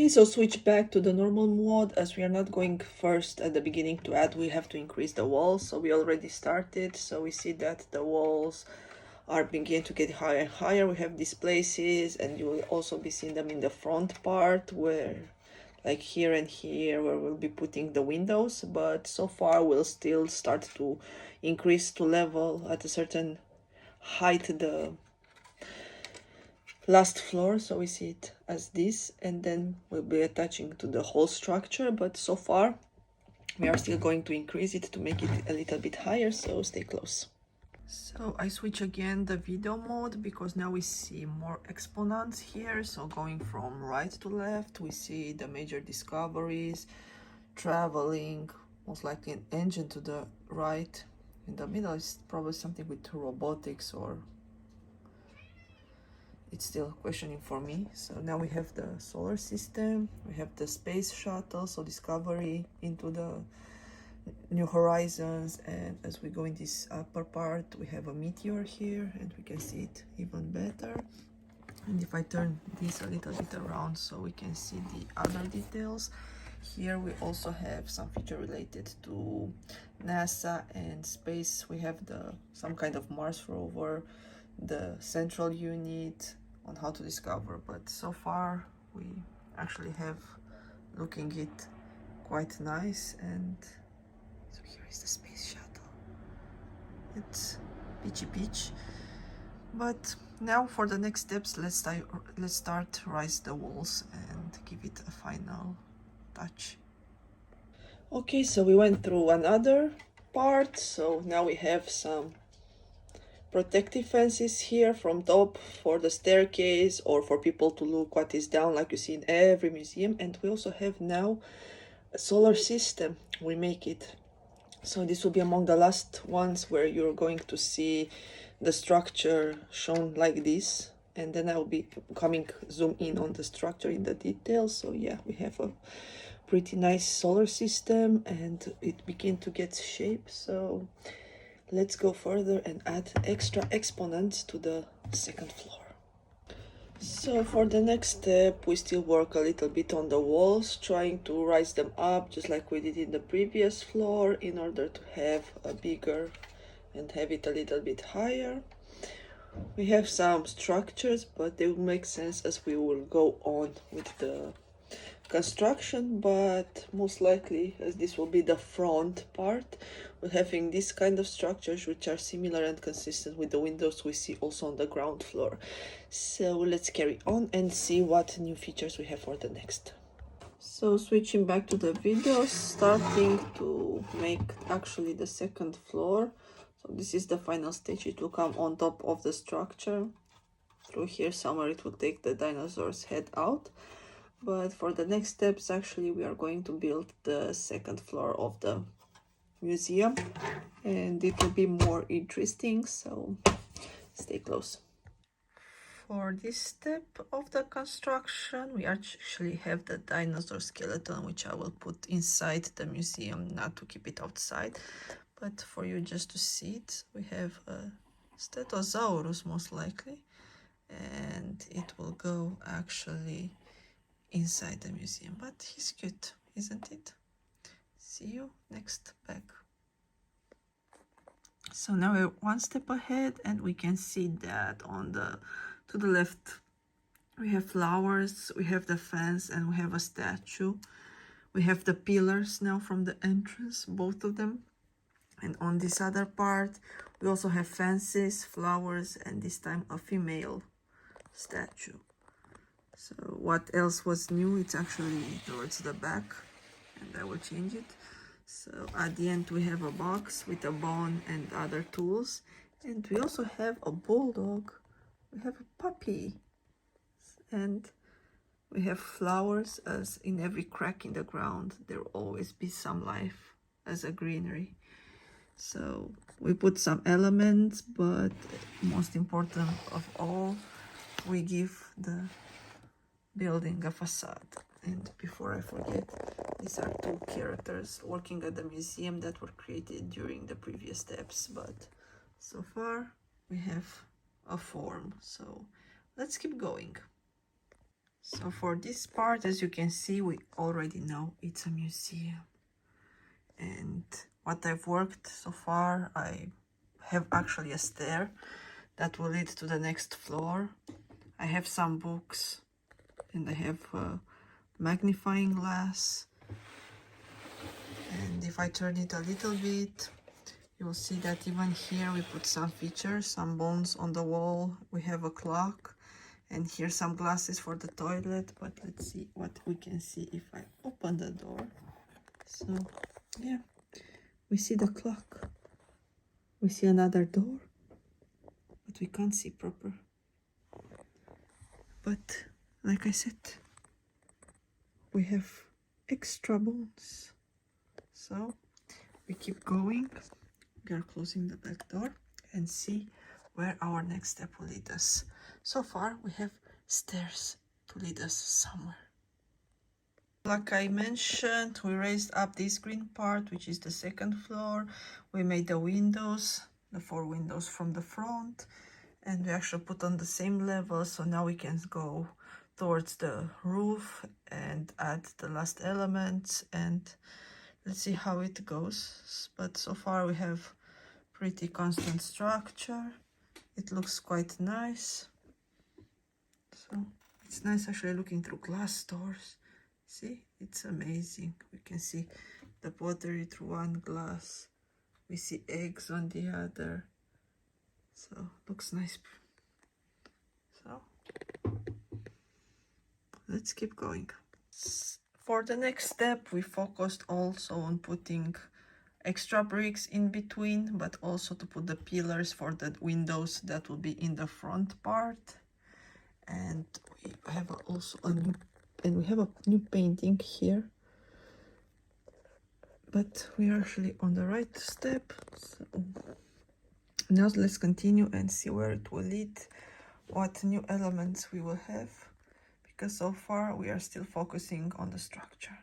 Okay, so switch back to the normal mode. As we are not going first at the beginning to add, we have to increase the walls. So we already started, so we see that the walls are beginning to get higher and higher. We have these places, and you will also be seeing them in the front part, where like here and here, where we'll be putting the windows. But so far we'll still start to increase to level at a certain height the last floor, so we see it as this, and then we'll be attaching to the whole structure. But so far we are still going to increase it to make it a little bit higher, so stay close. So I switch again the video mode because now we see more exponents here. So going from right to left, we see the major discoveries, traveling, most likely an engine to the right. In the middle is probably something with robotics, or it's still questioning for me. So now we have the solar system, we have the space shuttle, so discovery into the new horizons. And as we go in this upper part, we have a meteor here, and we can see it even better. And if I turn this a little bit around so we can see the other details, here we also have some feature related to NASA and space. We have some kind of Mars rover, the central unit on how to discover, but so far we actually have looking it quite nice. And so here is the space shuttle. It's peachy peach. But now for the next steps, let's start rise the walls and give it a final touch. Okay, so we went through another part, so now we have some protective fences here from top for the staircase, or for people to look what is down, like you see in every museum. And we also have now a solar system. We make it, so this will be among the last ones where you're going to see the structure shown like this, and then I'll be zoom in on the structure in the details. So yeah, we have a pretty nice solar system, and it begin to get shape. So let's go further and add extra exponents to the second floor. So for the next step, we still work a little bit on the walls, trying to rise them up just like we did in the previous floor, in order to have a bigger and have it a little bit higher. We have some structures, but they will make sense as we will go on with the construction. But most likely, as this will be the front part, we're having this kind of structures which are similar and consistent with the windows we see also on the ground floor. So let's carry on and see what new features we have for the next. So switching back to the video, starting to make actually the second floor. So this is the final stage. It will come on top of the structure. Through here somewhere it will take the dinosaur's head out. But for the next steps, actually, we are going to build the second floor of the museum, and it will be more interesting, so stay close. For this step of the construction, we actually have the dinosaur skeleton, which I will put inside the museum, not to keep it outside, but for you just to see it. We have a Stegosaurus, most likely, and it will go actually inside the museum. But he's cute, isn't it? See you next back. So now we're one step ahead, and we can see that to the left we have flowers, we have the fence, and we have a statue. We have the pillars now from the entrance, both of them. And on this other part we also have fences, flowers, and this time a female statue. So what else was new? It's actually towards the back, and I will change it. So at the end we have a box with a bone and other tools, and we also have a bulldog. We have a puppy, and we have flowers. As in every crack in the ground there will always be some life as a greenery. So we put some elements, but most important of all, we give the building a facade. And before I forget, these are two characters working at the museum that were created during the previous steps, but so far we have a form. So let's keep going. So for this part, as you can see, we already know it's a museum. And what I've worked so far, I have actually a stair that will lead to the next floor. I have some books and I have a magnifying glass. And if I turn it a little bit, you will see that even here we put some features, some bones on the wall. We have a clock, and here some glasses for the toilet. But let's see what we can see if I open the door. So yeah, we see the clock. We see another door, but we can't see proper. But like I said, we have extra bones. So we keep going. We are closing the back door and see where our next step will lead us. So far we have stairs to lead us somewhere. Like I mentioned, we raised up this green part, which is the second floor. We made the windows, the 4 windows from the front, and we actually put on the same level, so now we can go towards the roof and add the last elements, and let's see how it goes. But so far we have pretty constant structure. It looks quite nice. So it's nice actually looking through glass doors. See, it's amazing. We can see the pottery through one glass. We see eggs on the other. So looks nice. So let's keep going. For the next step, we focused also on putting extra bricks in between, but also to put the pillars for the windows that will be in the front part. And we have also a new painting here, but we are actually on the right step. So now let's continue and see where it will lead, what new elements we will have, because so far we are still focusing on the structure.